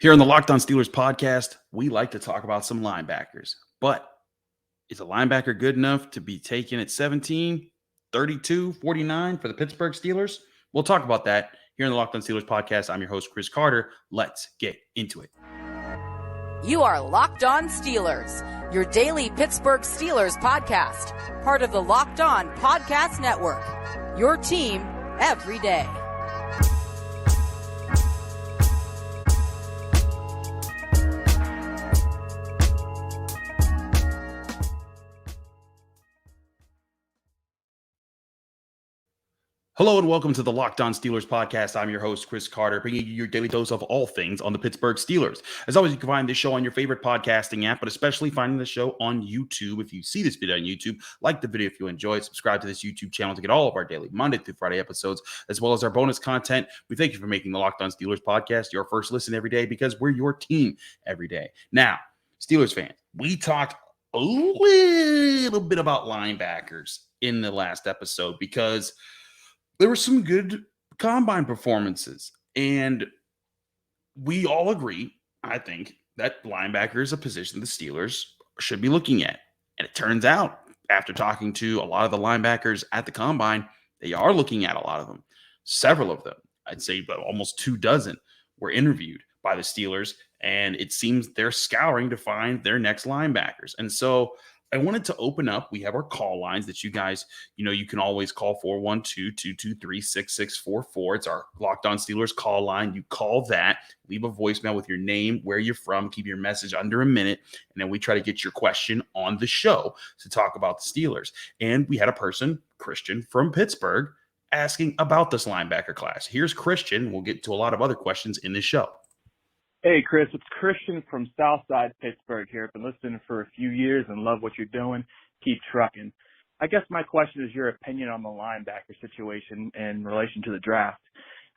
Here on the Locked On Steelers podcast, we like to talk about some linebackers. But is a linebacker good enough to be taken at 17, 32, 49 for the Pittsburgh Steelers? We'll talk about that here on the Locked On Steelers podcast. I'm your host, Chris Carter. Let's get into it. You are Locked On Steelers, your daily Pittsburgh Steelers podcast, part of the Locked On Podcast Network, your team every day. Hello and welcome to the Locked On Steelers podcast. I'm your host, Chris Carter, bringing you your daily dose of all things on the Pittsburgh Steelers. As always, you can find this show on your favorite podcasting app, but especially finding the show on YouTube. If you see this video on YouTube, like the video if you enjoy it. Subscribe to this YouTube channel to get all of our daily Monday through Friday episodes, as well as our bonus content. We thank you for making the Locked On Steelers podcast your first listen every day because we're your team every day. Now, Steelers fans, we talked a little bit about linebackers in the last episode because there were some good combine performances, and we all agree, I think, that linebacker is a position the Steelers should be looking at. And it turns out, after talking to a lot of the linebackers at the combine, they are looking at a lot of them. Several of them, I'd say about almost 24, were interviewed by the Steelers, and it seems they're scouring to find their next linebackers. And so I wanted to open up. We have our call lines that you guys, you can always call 412-223-6644. It's our Locked On Steelers call line. You call that, leave a voicemail with your name, where you're from, keep your message under a minute, and then we try to get your question on the show to talk about the Steelers. And we had a person, Christian from Pittsburgh, asking about this linebacker class. Here's Christian. We'll get to a lot of other questions in this show. Hey, Chris, it's Christian from Southside Pittsburgh here. I've been listening for a few years and love what you're doing. Keep trucking. I guess my question is your opinion on the linebacker situation in relation to the draft.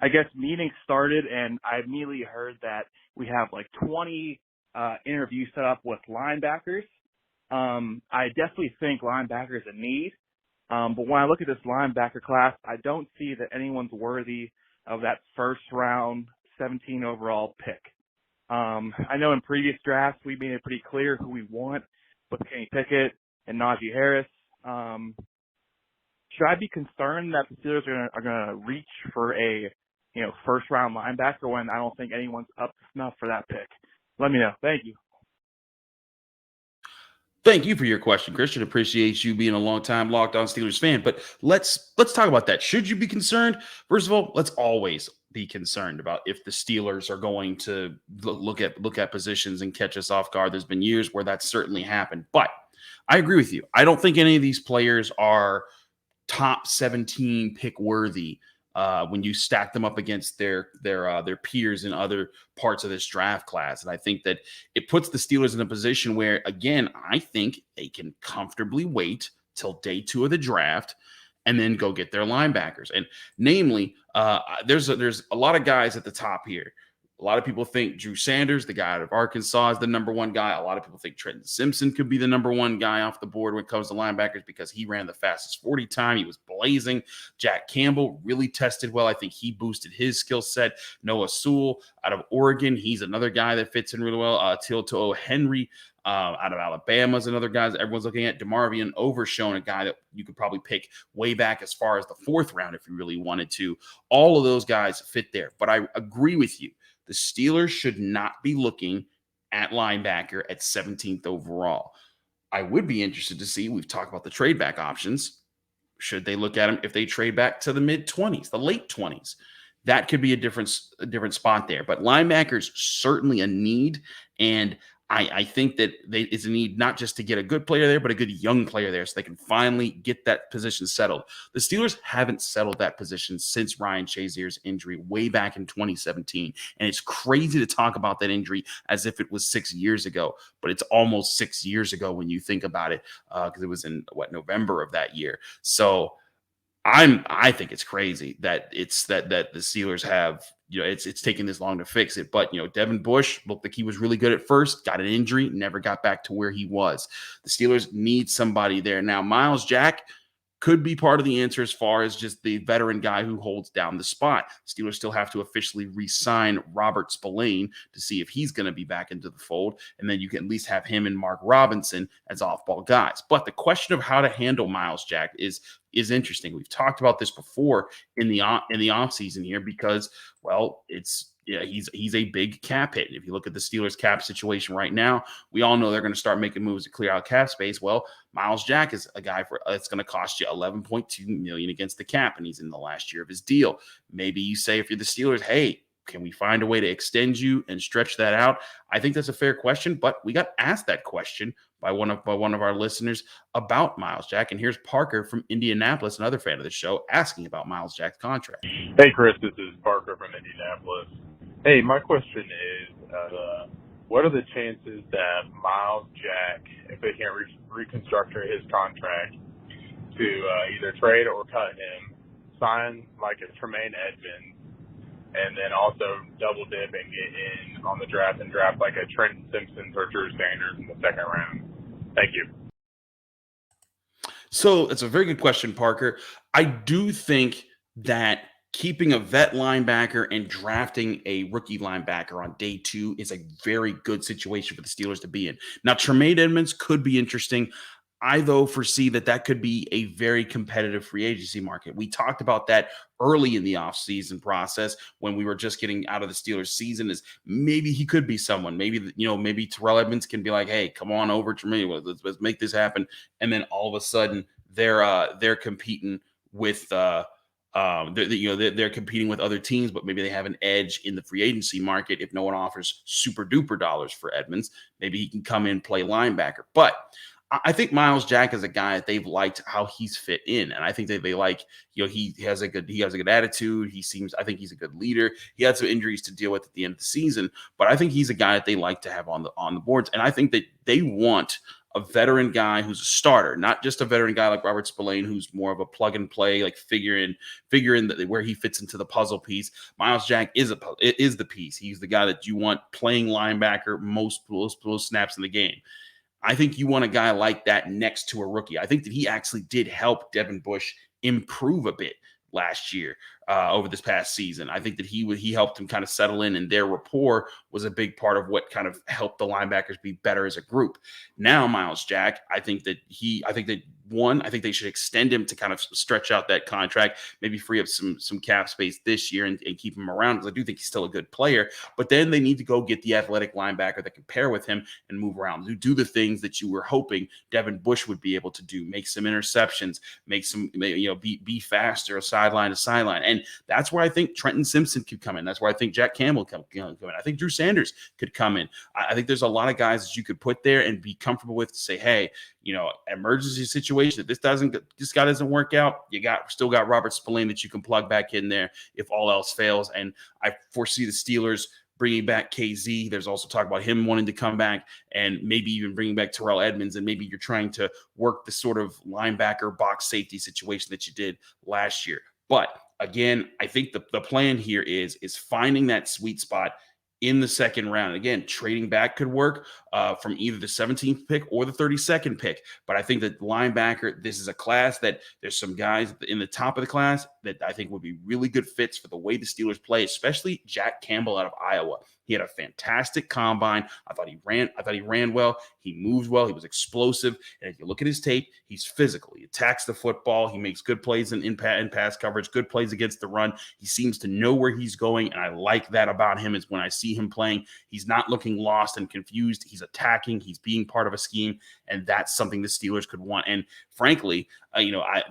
I guess meetings started, and I immediately heard that we have like 20 interviews set up with linebackers. I definitely think linebacker is a need. But when I look at this linebacker class, I don't see that anyone's worthy of that first round 17 overall pick. I know in previous drafts we made it pretty clear who we want with Kenny Pickett and Najee Harris. Should I be concerned that the Steelers are going to reach for a first round linebacker when I don't think anyone's up to snuff for that pick? Let me know. Thank you. Thank you for your question, Christian. Appreciate you being a long-time Locked On Steelers fan. But let's talk about that. Should you be concerned? First of all, let's always be concerned about if the Steelers are going to look at positions and catch us off guard. There's been years where that's certainly happened. But I agree with you. I don't think any of these players are top 17 pick worthy when you stack them up against their peers in other parts of this draft class. And I think that it puts the Steelers in a position where, again, I think they can comfortably wait till day 2 of the draft and then go get their linebackers. And namely, there's a lot of guys at the top here. A lot of people think Drew Sanders, the guy out of Arkansas, is the number one guy. A lot of people think Trenton Simpson could be the number one guy off the board when it comes to linebackers because he ran the fastest 40 time. He was blazing. Jack Campbell really tested well. I think he boosted his skill set. Noah Sewell out of Oregon, he's another guy that fits in really well. Tilto Henry out of Alabama is another guy that everyone's looking at. DeMarvion, Overshown, a guy that you could probably pick way back as far as the 4th round if you really wanted to. All of those guys fit there. But I agree with you. The Steelers should not be looking at linebacker at 17th overall. I would be interested to see, we've talked about the trade back options. Should they look at them if they trade back to the mid-20s, the late 20s? That could be a different spot there. But linebackers certainly a need, and I think that it's a need not just to get a good player there, but a good young player there so they can finally get that position settled. The Steelers haven't settled that position since Ryan Shazier's injury way back in 2017. And it's crazy to talk about that injury as if it was 6 years ago, but it's almost 6 years ago when you think about it, because it was in November of that year. So I think it's crazy that the Steelers have, it's taking this long to fix it. But, Devin Bush looked like he was really good at first, got an injury, never got back to where he was. The Steelers need somebody there. Now, Myles Jack, could be part of the answer as far as just the veteran guy who holds down the spot. Steelers still have to officially re-sign Robert Spillane to see if he's going to be back into the fold, and then you can at least have him and Mark Robinson as off-ball guys. But the question of how to handle Myles Jack is interesting. We've talked about this before in the offseason here because, well, he's a big cap hit. If you look at the Steelers cap situation right now, we all know they're going to start making moves to clear out cap space. Well, Myles Jack is a guy it's going to cost you $11.2 million against the cap, and he's in the last year of his deal. Maybe you say, if you're the Steelers, hey, can we find a way to extend you and stretch that out? I think that's a fair question, but we got asked that question by one of our listeners about Myles Jack. And here's Parker from Indianapolis, another fan of the show, asking about Myles Jack's contract. Hey, Chris, this is Parker from Indianapolis. Hey, my question is, what are the chances that Myles Jack, if they can't reconstruct his contract, to either trade or cut him, sign like a Tremaine Edmunds, and then also double dip and get in on the draft and draft like a Trenton Simpson or Drew Sanders in the second round? Thank you. So it's a very good question, Parker. I do think that keeping a vet linebacker and drafting a rookie linebacker on day 2 is a very good situation for the Steelers to be in. Now, Tremaine Edmunds could be interesting. I, though, foresee that could be a very competitive free agency market. We talked about that early in the offseason process when we were just getting out of the Steelers season, is maybe he could be someone. Maybe Terrell Edmunds can be like, hey, come on over to me. Let's make this happen. And then all of a sudden they're competing with they're competing with other teams, but maybe they have an edge in the free agency market. If no one offers super duper dollars for Edmunds, maybe he can come in, play linebacker. But I think Myles Jack is a guy that they've liked how he's fit in, and I think that they like, he has a good attitude. I think he's a good leader. He had some injuries to deal with at the end of the season, but I think he's a guy that they like to have on the boards, and I think that they want a veteran guy who's a starter, not just a veteran guy like Robert Spillane, who's more of a plug and play, like figure in where he fits into the puzzle piece. Myles Jack is the piece. He's the guy that you want playing linebacker most snaps in the game. I think you want a guy like that next to a rookie. I think that he actually did help Devin Bush improve a bit last year over this past season. I think that he helped him kind of settle in, and their rapport was a big part of what kind of helped the linebackers be better as a group. Now, Myles Jack, I think they should extend him to kind of stretch out that contract, maybe free up some cap space this year and keep him around, because I do think he's still a good player. But then they need to go get the athletic linebacker that can pair with him and move around, do the things that you were hoping Devin Bush would be able to do, make some interceptions, be faster sideline to sideline. And that's where I think Trenton Simpson could come in. That's where I think Jack Campbell could come in. I think Drew Sanders could come in. I think there's a lot of guys that you could put there and be comfortable with to say, hey, emergency situation, if this guy doesn't work out, still got Robert Spillane that you can plug back in there if all else fails. And I foresee the Steelers bringing back KZ. There's also talk about him wanting to come back, and maybe even bringing back Terrell Edmunds. And maybe you're trying to work the sort of linebacker box safety situation that you did last year. But again, I think the plan here is finding that sweet spot in the second round. Again, trading back could work from either the 17th pick or the 32nd pick. But I think that linebacker, this is a class that there's some guys in the top of the class that I think would be really good fits for the way the Steelers play, especially Jack Campbell out of Iowa. He had a fantastic combine. I thought he ran well. He moved well. He was explosive. And if you look at his tape, he's physical. He attacks the football. He makes good plays in pass coverage, good plays against the run. He seems to know where he's going, and I like that about him. Is when I see him playing, he's not looking lost and confused. He's attacking. He's being part of a scheme, and that's something the Steelers could want. And frankly,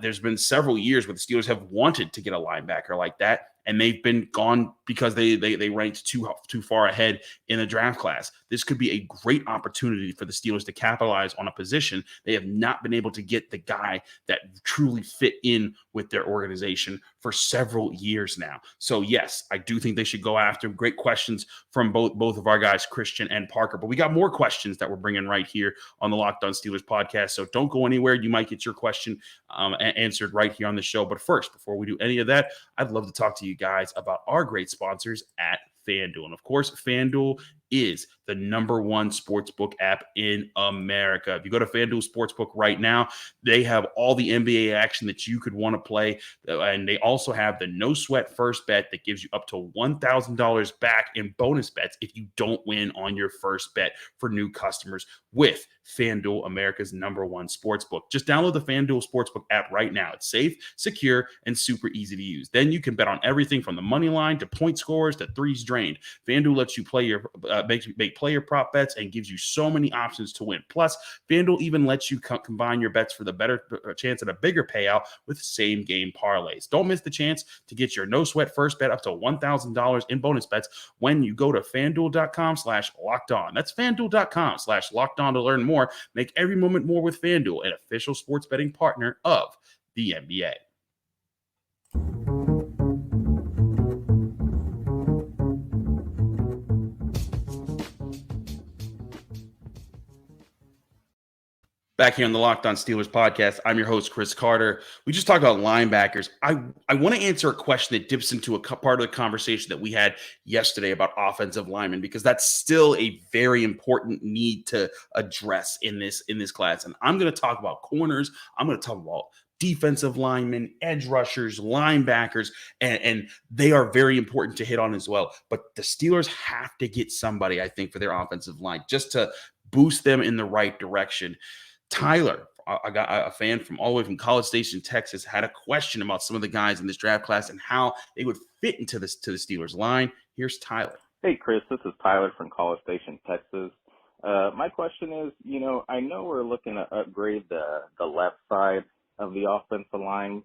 there's been several years where the Steelers have wanted to get a linebacker like that, and they've been gone because they ranked too far ahead in the draft class. This could be a great opportunity for the Steelers to capitalize on a position. They have not been able to get the guy that truly fit in with their organization for several years now. So yes, I do think they should go after him. Great questions from both of our guys, Christian and Parker. But we got more questions that we're bringing right here on the Locked On Steelers podcast. So don't go anywhere. You might get your question answered right here on the show. But first, before we do any of that, I'd love to talk to you guys about our great sponsors at FanDuel. And of course, FanDuel is the #1 sportsbook app in America. If you go to FanDuel Sportsbook right now, they have all the NBA action that you could want to play. And they also have the no sweat first bet that gives you up to $1,000 back in bonus bets if you don't win on your first bet for new customers with FanDuel, America's #1 sportsbook. Just download the FanDuel Sportsbook app right now. It's safe, secure, and super easy to use. Then you can bet on everything from the money line to point scores to threes drained. FanDuel lets you play your make player prop bets and gives you so many options to win. Plus, FanDuel even lets you combine your bets for the better chance at a bigger payout with same game parlays. Don't miss the chance to get your no sweat first bet up to $1,000 in bonus bets when you go to FanDuel.com/lockedon. That's FanDuel.com/lockedon to learn more. Make every moment more with FanDuel, an official sports betting partner of the NBA. Back here on the Locked On Steelers podcast, I'm your host, Chris Carter. We just talked about linebackers. I want to answer a question that dips into a part of the conversation that we had yesterday about offensive linemen, because that's still a very important need to address in this class. And I'm going to talk about corners. I'm going to talk about defensive linemen, edge rushers, linebackers, and they are very important to hit on as well. But the Steelers have to get somebody, I think, for their offensive line just to boost them in the right direction. Tyler, I got a fan from all the way from College Station, Texas, had a question about some of the guys in this draft class and how they would fit into the Steelers line. Here's Tyler. Hey, Chris, this is Tyler from College Station, Texas. My question is, I know we're looking to upgrade the left side of the offensive line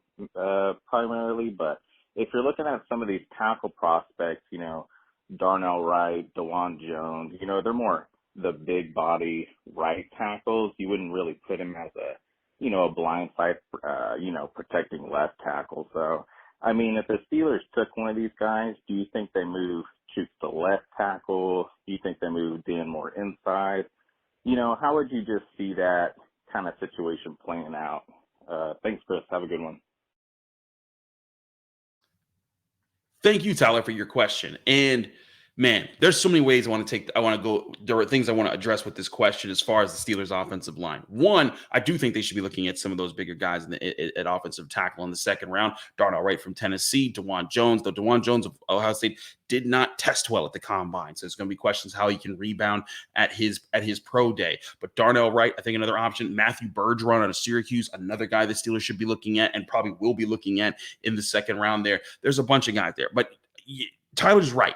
primarily, but if you're looking at some of these tackle prospects, Darnell Wright, DeJuan Jones, they're more the big body right tackles. You wouldn't really put him as a blind side, protecting left tackle. So, I mean, if the Steelers took one of these guys, do you think they move Chooks to left tackle? Do you think they move Dan more inside? How would you just see that kind of situation playing out? Thanks, Chris. Have a good one. Thank you, Tyler, for your question. And man, there's so many ways I want to go. There are things I want to address with this question as far as the Steelers offensive line. One, I do think they should be looking at some of those bigger guys at offensive tackle in the second round. Darnell Wright from Tennessee, DeJuan Jones. Though DeJuan Jones of Ohio State did not test well at the combine, so there's going to be questions how he can rebound at his pro day. But Darnell Wright, I think another option. Matthew Bergeron out of Syracuse, another guy the Steelers should be looking at and probably will be looking at in the second round. There's a bunch of guys there, but Tyler's right.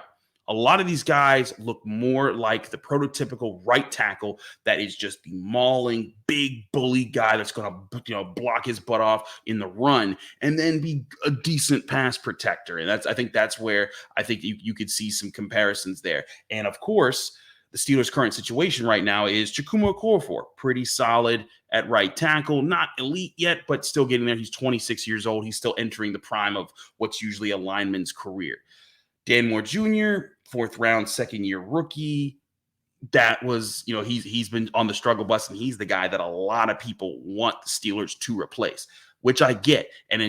A lot of these guys look more like the prototypical right tackle that is just the mauling, big bully guy that's going to, block his butt off in the run and then be a decent pass protector. And I think that's where I think you could see some comparisons there. And of course, the Steelers' current situation right now is Chukwuma Okorafor, pretty solid at right tackle, not elite yet, but still getting there. He's 26 years old. He's still entering the prime of what's usually a lineman's career. Dan Moore Jr., 4th round, second-year rookie. That was, he's been on the struggle bus, and he's the guy that a lot of people want the Steelers to replace, which I get. And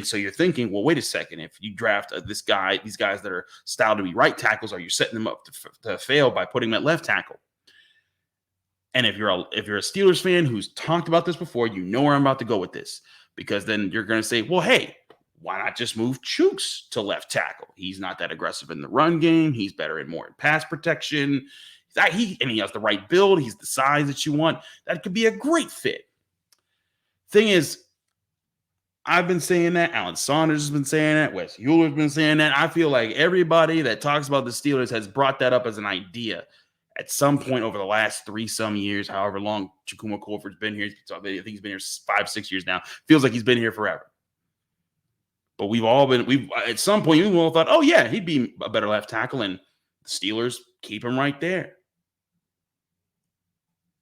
so you're thinking, well, wait a second. If you draft these guys that are styled to be right tackles, are you setting them up to fail by putting them at left tackle? And if you're a Steelers fan who's talked about this before, you know where I'm about to go with this, because then you're going to say, well, hey, why not just move Chooks to left tackle? He's not that aggressive in the run game. He's better in pass protection. He has the right build. He's the size that you want. That could be a great fit. Thing is, I've been saying that. Alan Saunders has been saying that. Wes Euler's been saying that. I feel like everybody that talks about the Steelers has brought that up as an idea at some point over the last 3-some years, however long Chukwuma Okorafor's been here. I think he's been here 5-6 years now. Feels like he's been here forever. But we've at some point, we've all thought, oh, yeah, he'd be a better left tackle, and the Steelers keep him right there.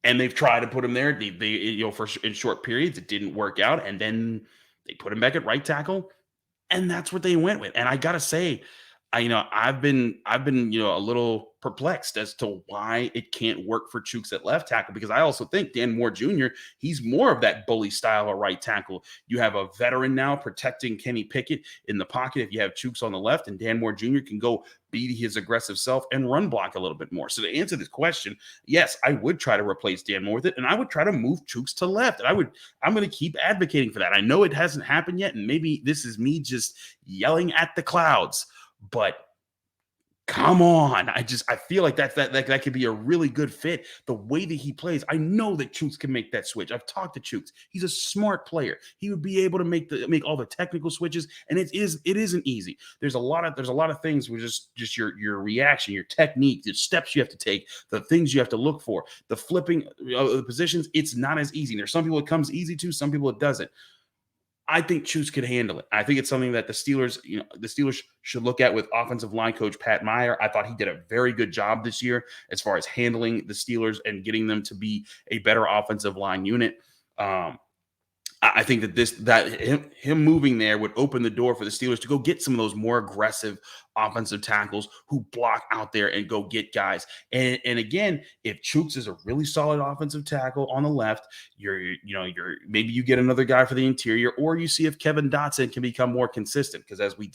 And they've tried to put him there. In short periods, it didn't work out, and then they put him back at right tackle, and that's what they went with. And I got to say, I've been, a little perplexed as to why it can't work for Chooks at left tackle, because I also think Dan Moore Jr., he's more of that bully style of right tackle. You have a veteran now protecting Kenny Pickett in the pocket if you have Chooks on the left, and Dan Moore Jr. can go be his aggressive self and run block a little bit more. So to answer this question, yes, I would try to replace Dan Moore with it, and I would try to move Chooks to left. And I'm going to keep advocating for that. I know it hasn't happened yet, and maybe this is me just yelling at the clouds, but come on. I feel like that could be a really good fit. The way that he plays, I know that Chooks can make that switch. I've talked to Chooks. He's a smart player. He would be able to make all the technical switches, and it isn't easy. There's a lot of things with just your reaction, your technique, the steps you have to take, the things you have to look for, the flipping of the positions. It's not as easy. There's some people it comes easy to, some people it doesn't. I think Chooks could handle it. I think it's something that the Steelers should look at with offensive line coach Pat Meyer. I thought he did a very good job this year as far as handling the Steelers and getting them to be a better offensive line unit. I think that him moving there would open the door for the Steelers to go get some of those more aggressive offensive tackles who block out there and go get guys. And again, if Chooks is a really solid offensive tackle on the left, maybe you get another guy for the interior, or you see if Kevin Dotson can become more consistent, because as we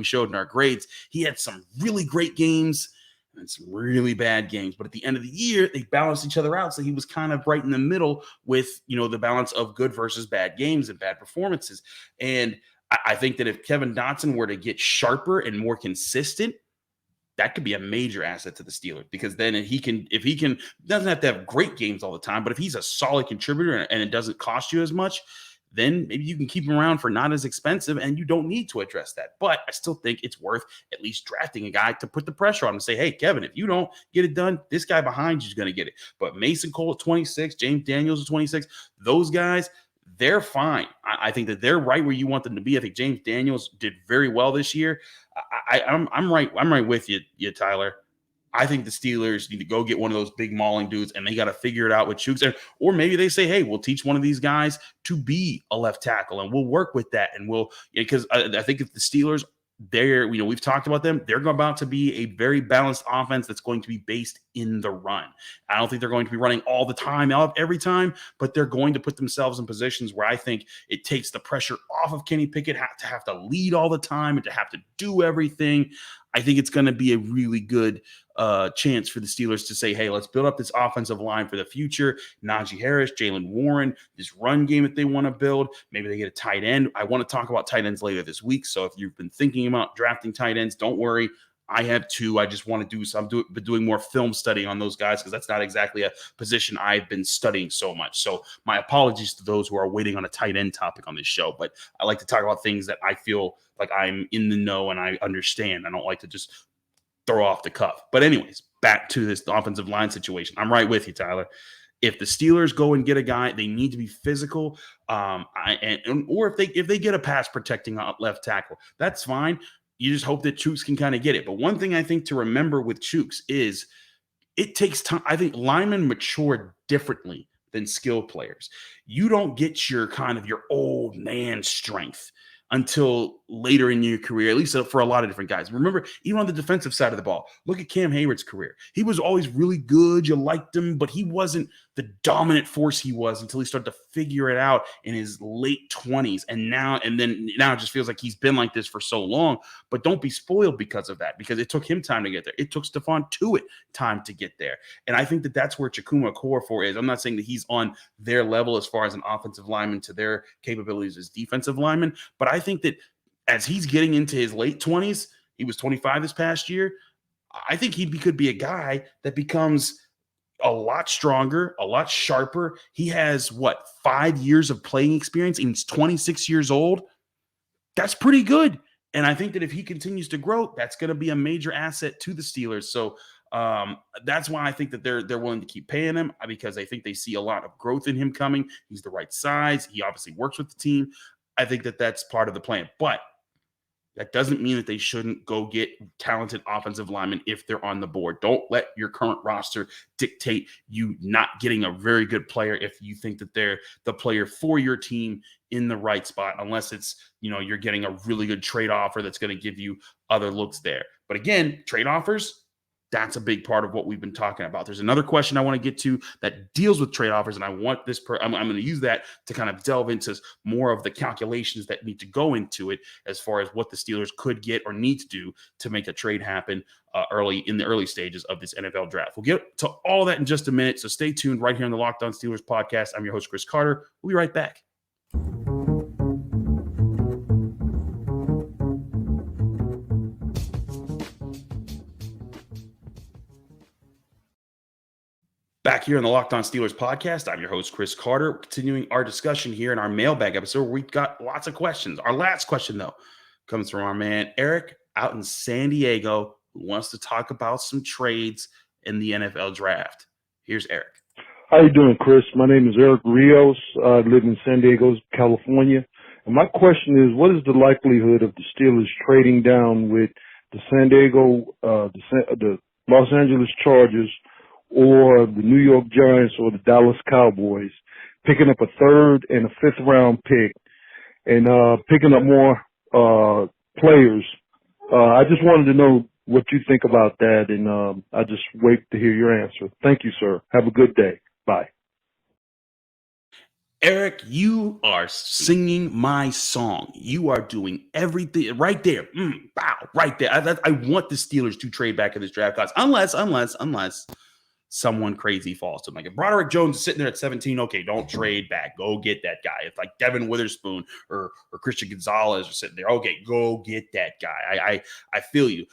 showed in our grades, he had some really great games and some really bad games. But at the end of the year, they balanced each other out. So he was kind of right in the middle with, the balance of good versus bad games and bad performances. And I think that if Kevin Dotson were to get sharper and more consistent, that could be a major asset to the Steelers, because then if he can, doesn't have to have great games all the time, but if he's a solid contributor and it doesn't cost you as much, then maybe you can keep him around for not as expensive, and you don't need to address that. But I still think it's worth at least drafting a guy to put the pressure on him and say, hey, Kevin, if you don't get it done, this guy behind you is going to get it. But Mason Cole at 26, James Daniels at 26, those guys, they're fine. I think that they're right where you want them to be. I think James Daniels did very well this year. I'm right with you, Tyler. I think the Steelers need to go get one of those big mauling dudes, and they got to figure it out with Chooks. Or maybe they say, hey, we'll teach one of these guys to be a left tackle, and we'll work with that. And because I think if the Steelers, we've talked about them, they're about to be a very balanced offense that's going to be based in the run. I don't think they're going to be running all the time, every time, but they're going to put themselves in positions where I think it takes the pressure off of Kenny Pickett to have to lead all the time and to have to do everything. I think it's going to be a really good chance for the Steelers to say, hey, let's build up this offensive line for the future. Najee Harris, Jalen Warren, this run game that they want to build. Maybe they get a tight end. I want to talk about tight ends later this week. So if you've been thinking about drafting tight ends, don't worry. I have two. I just want to do some, doing more film study on those guys, because that's not exactly a position I've been studying so much. So my apologies to those who are waiting on a tight end topic on this show, but I like to talk about things that I feel like I'm in the know and I understand. I don't like to just throw off the cuff. But anyways, back to this offensive line situation. I'm right with you, Tyler. If the Steelers go and get a guy, they need to be physical. Or if they get a pass protecting left tackle, that's fine. You just hope that Chooks can kind of get it. But one thing I think to remember with Chooks is it takes time. I think linemen mature differently than skilled players. You don't get your old man strength until later in your career, at least for a lot of different guys. Remember, even on the defensive side of the ball, look at Cam Hayward's career. He was always really good. You liked him, but he wasn't the dominant force he was until he started to figure it out in his late 20s. And now it just feels like he's been like this for so long. But don't be spoiled because of that, because it took him time to get there. It took Stephon Tuitt time to get there. And I think that that's where Chukwuma Okorafor is. I'm not saying that he's on their level as far as an offensive lineman to their capabilities as defensive lineman, but I think that as he's getting into his late 20s, he was 25 this past year, I think he could be a guy that becomes a lot stronger, a lot sharper. He has 5 years of playing experience, and he's 26 years old. That's pretty good. And I think that if he continues to grow, that's going to be a major asset to the Steelers. So that's why I think that they're willing to keep paying him, because I think they see a lot of growth in him coming. He's the right size. He obviously works with the team. I think that that's part of the plan. But that doesn't mean that they shouldn't go get talented offensive linemen if they're on the board. Don't let your current roster dictate you not getting a very good player if you think that they're the player for your team in the right spot, unless it's, you're getting a really good trade offer that's going to give you other looks there. But again, trade offers, that's a big part of what we've been talking about. There's another question I want to get to that deals with trade offers, and I want this. I'm going to use that to kind of delve into more of the calculations that need to go into it as far as what the Steelers could get or need to do to make a trade happen in the early stages of this NFL draft. We'll get to all that in just a minute, so stay tuned right here on the Locked On Steelers podcast. I'm your host, Chris Carter. We'll be right back. Back here on the Locked On Steelers podcast, I'm your host, Chris Carter, continuing our discussion here in our mailbag episode where we've got lots of questions. Our last question, though, comes from our man, Eric, out in San Diego, who wants to talk about some trades in the NFL draft. Here's Eric. How you doing, Chris? My name is Eric Rios. I live in San Diego, California. And my question is, what is the likelihood of the Steelers trading down with the the Los Angeles Chargers, or the New York Giants, or the Dallas Cowboys, picking up a third and a fifth round pick and picking up more players? I just wanted to know what you think about that, and I just wait to hear your answer. Thank you, sir. Have a good day. Bye. Eric, you are singing my song. You are doing everything right there. Wow, right there. I want the Steelers to trade back in this draft class, unless someone crazy falls to them. Like if Broderick Jones is sitting there at 17, okay, don't trade back. Go get that guy. If like Devin Witherspoon or Christian Gonzalez are sitting there, okay, go get that guy. I feel you.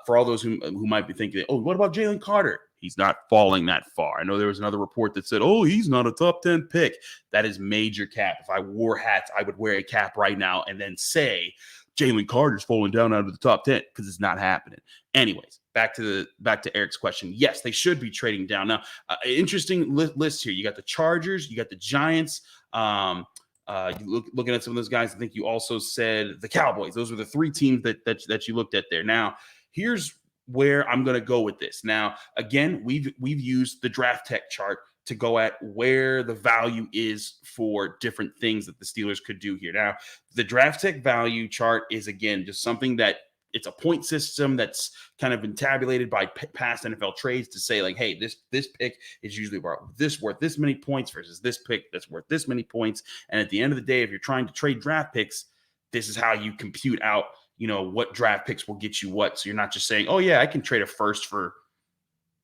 For all those who might be thinking, oh, what about Jalen Carter? He's not falling that far. I know there was another report that said, oh, he's not a top 10 pick. That is major cap. If I wore hats, I would wear a cap right now and then say Jalen Carter's falling down out of the top 10 because it's not happening. Anyways, back to Eric's question. Yes, they should be trading down. Now, interesting list here. You got the Chargers, you got the Giants. Looking at some of those guys, I think you also said the Cowboys. Those were the three teams that you looked at there. Now, here's where I'm going to go with this. Now, again, we've used the draft tech chart to go at where the value is for different things that the Steelers could do here. Now, the draft tech value chart is, again, just something that it's a point system that's kind of been tabulated by past NFL trades to say like, hey, this pick is usually worth this many points versus this pick that's worth this many points. And at the end of the day, if you're trying to trade draft picks, this is how you compute out, what draft picks will get you what. So you're not just saying, oh yeah, I can trade a first for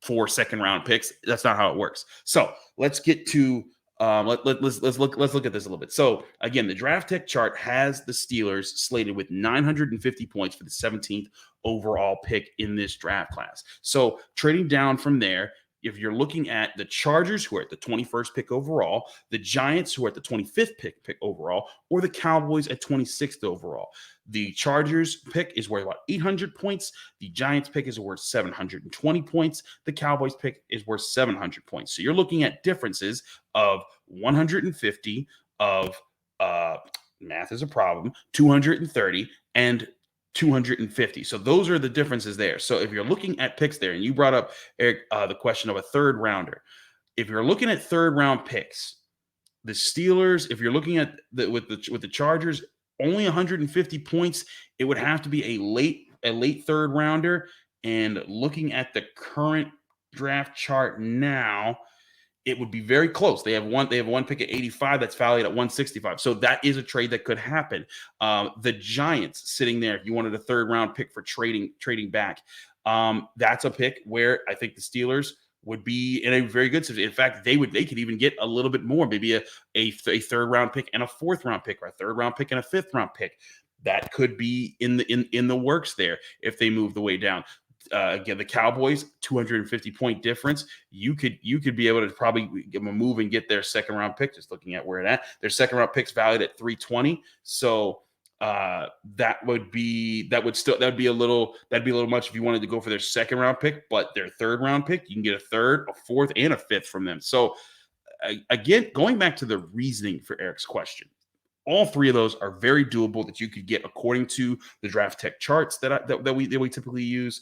4 second-round picks. That's not how it works. So let's get to let's look at this a little bit. So again, the draft tech chart has the Steelers slated with 950 points for the 17th overall pick in this draft class. So trading down from there, if you're looking at the Chargers, who are at the 21st pick overall, the Giants, who are at the 25th pick overall, or the Cowboys at 26th overall. The Chargers pick is worth about 800 points. The Giants pick is worth 720 points. The Cowboys pick is worth 700 points. So you're looking at differences of 150, of math is a problem, 230, and 250. So those are the differences there. So if you're looking at picks there, and you brought up, Eric, the question of a third rounder. If you're looking at third round picks, the Steelers, if you're looking at with the Chargers, only 150 points, it would have to be a late third rounder. And looking at the current draft chart now, it would be very close. They have one pick at 85 that's valued at 165. So that is a trade that could happen. The Giants sitting there, if you wanted a third round pick for trading back, that's a pick where I think the Steelers would be in a very good situation. In fact, they could even get a little bit more, maybe a third round pick and a fourth round pick, or a third round pick and a fifth round pick. That could be in the works there if they move the way down. Again, the Cowboys, 250 point difference. You could be able to probably give them a move and get their second round pick. Just looking at where it at, their second round pick's valued at 320. So that would be a little much if you wanted to go for their second round pick, but their third round pick, you can get a third, a fourth, and a fifth from them. So again, going back to the reasoning for Eric's question, all three of those are very doable that you could get according to the draft tech charts that we typically use.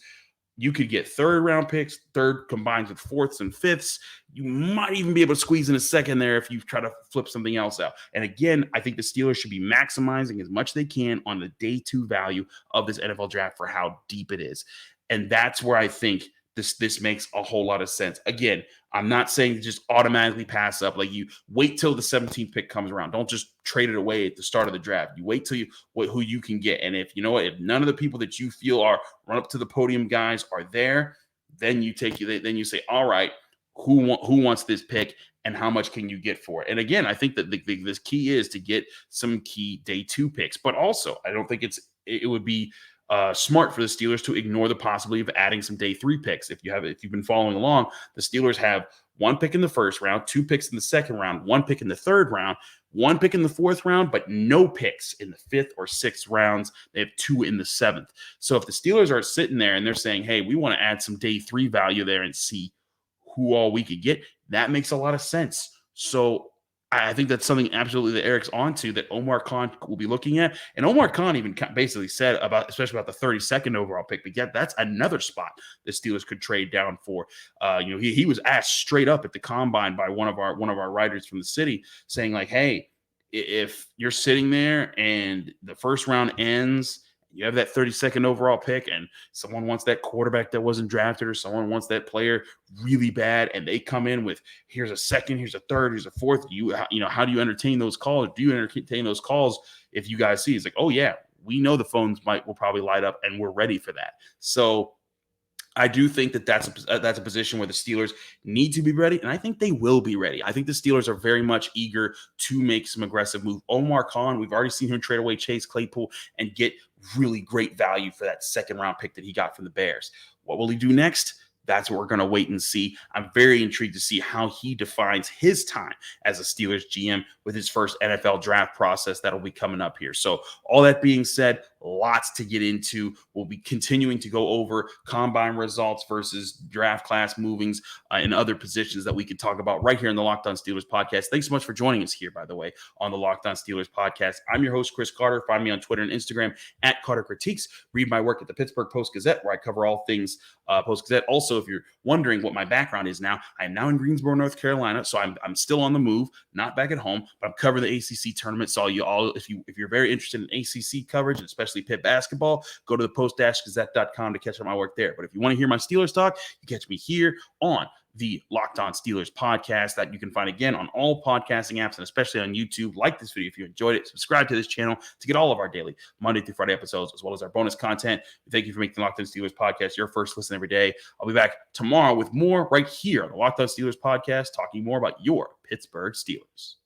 You could get third round picks, third combined with fourths and fifths. You might even be able to squeeze in a second there if you try to flip something else out. And again, I think the Steelers should be maximizing as much as they can on the day two value of this NFL draft for how deep it is. And that's where I think this makes a whole lot of sense. Again, I'm not saying to just automatically pass up. Like, you wait till the 17th pick comes around. Don't just trade it away at the start of the draft. You wait till who you can get. And if if none of the people that you feel are run up to the podium guys are there, then you say, all right, who wants this pick and how much can you get for it? And again, I think that this key is to get some key day 2 picks, but also I don't think it would be smart for the Steelers to ignore the possibility of adding some day 3 picks. If you've been following along, the Steelers have 1 pick in the first round, 2 picks in the second round, 1 pick in the third round, 1 pick in the fourth round, but no picks in the 5th or 6th rounds. They have 2 in the 7th. So if the Steelers are sitting there and they're saying, hey, we want to add some day 3 value there and see who all we could get, that makes a lot of sense. So I think that's something absolutely that Eric's onto, that Omar Khan will be looking at. And Omar Khan even basically said especially about the 32nd overall pick, but yet that's another spot the Steelers could trade down for. He was asked straight up at the combine by one of our writers from the city, saying like, hey, if you're sitting there and the first round ends, you have that 32nd overall pick, and someone wants that quarterback that wasn't drafted, or someone wants that player really bad, and they come in with, here's a second, here's a third, here's a fourth. How do you entertain those calls? Do you entertain those calls if you guys see? It's like, oh yeah, we know the phones will probably light up, and we're ready for that. So I do think that's a position where the Steelers need to be ready, and I think they will be ready. I think the Steelers are very much eager to make some aggressive move. Omar Khan, we've already seen him trade away Chase Claypool and get really great value for that second-round pick that he got from the Bears. What will he do next? That's what we're going to wait and see. I'm very intrigued to see how he defines his time as a Steelers GM with his first NFL draft process that'll be coming up here. So all that being said, lots to get into. We'll be continuing to go over combine results versus draft class movings and other positions that we could talk about right here in the Locked On Steelers podcast. Thanks so much for joining us here, by the way, on the Locked On Steelers podcast. I'm your host, Chris Carter. Find me on Twitter and Instagram at Carter Critiques. Read my work at the Pittsburgh Post-Gazette, where I cover all things Post-Gazette. Also, if you're wondering what my background is now, I am now in Greensboro, North Carolina, so I'm still on the move, not back at home, but I'm covering the ACC tournament. So you all, if you're very interested in ACC coverage, and especially Pitt basketball, go to the post-gazette.com to catch up my work there. But if you want to hear my Steelers talk, you catch me here on the Locked On Steelers podcast, that you can find again on all podcasting apps and especially on YouTube. Like this video if you enjoyed it. Subscribe to this channel to get all of our daily Monday through Friday episodes, as well as our bonus content. Thank you for making the Locked On Steelers podcast your first listen every day. I'll be back tomorrow with more right here on the Locked On Steelers podcast, talking more about your Pittsburgh Steelers.